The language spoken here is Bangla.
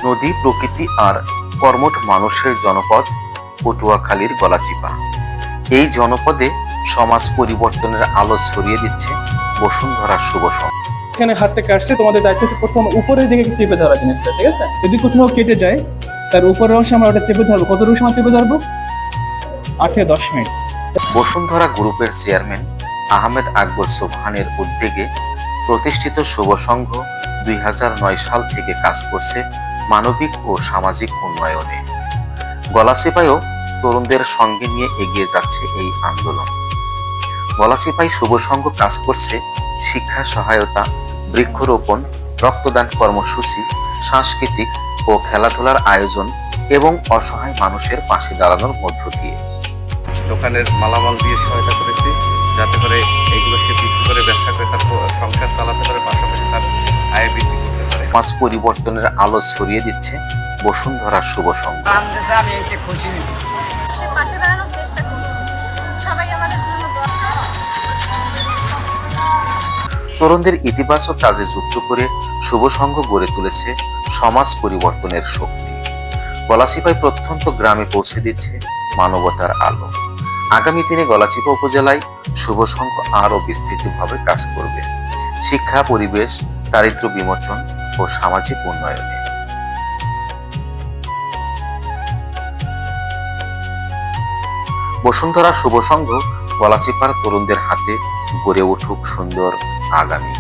নদী, প্রকৃতি আর কর্মঠ মানুষের জনপদ পটুয়াখালীর গলাচিপা। এই জনপদে সমাজ পরিবর্তনের আলো ছড়িয়ে দিচ্ছে বসুন্ধরার শুভ সংঘ। এখানে হাতটা কাটছে, তোমাদের দায়িত্ব হচ্ছে প্রথম উপরের দিকে চেপে ধরা জিনিসটা, ঠিক আছে? যদি কোথাও কেটে যায় তার উপরের অংশে আমরা ওটা চেপে ধরবো। কতটুকু সময় চেপে ধরবো? 8 থেকে 10 মিনিট। বসুন্ধরা গ্রুপের চেয়ারম্যান আহমেদ আকবর সোবহানের উদ্যোগে প্রতিষ্ঠিত শুভ সংঘ 2009 সাল থেকে কাজ করছে মানবিক ও সামাজিক উন্নয়নে। গলাচিপায়ও তরুণদের সঙ্গে নিয়ে এগিয়ে যাচ্ছে এই আন্দোলন। গলাচিপায় শুভ সংঘ কাজ করছে শিক্ষা সহায়তা, বৃক্ষরোপণ, রক্তদান কর্মসূচি, সাংস্কৃতিক ও খেলাধুলার আয়োজন এবং অসহায় মানুষের পাশে দাঁড়ানোর মধ্য দিয়ে। দোকানের মালামাল দিয়ে সহায়তা করেছি, যাতে করে এইগুলো সে বিক্রি করে ব্যবসা করে তার সংসার চালাতে পারে, পাশাপাশি তার আয় বৃদ্ধি করতে পারে। সমাজ পরিবর্তনের আলো ছড়িয়ে দিচ্ছে বসুন্ধরার শুভ সংঘ। আমি এতে খুশি হয়েছি। পাশে দাঁড়ানোর চেষ্টা করছি, সবাই আমাদের জন্য দোয়া করুন। তরুণদের ইতিবাচক কাজে যুক্ত করে শুভ সংঘ গড়ে তুলেছে সমাজ পরিবর্তনের শক্তি। গলাচিপায় প্রত্যন্ত গ্রামে পৌঁছে দিচ্ছে মানবতার আলো। আগামী দিনে গলাচিপা উপজেলায় শুভ সংঘ আরও বিস্তৃতভাবে কাজ করবে শিক্ষা, পরিবেশ, দারিদ্র্য বিমোচন ও সামাজিক উন্নয়নে। বসুন্ধরা শুভ সংঘ গলাচিপার তরুণদের হাতে গড়ে উঠুক সুন্দর আগামী।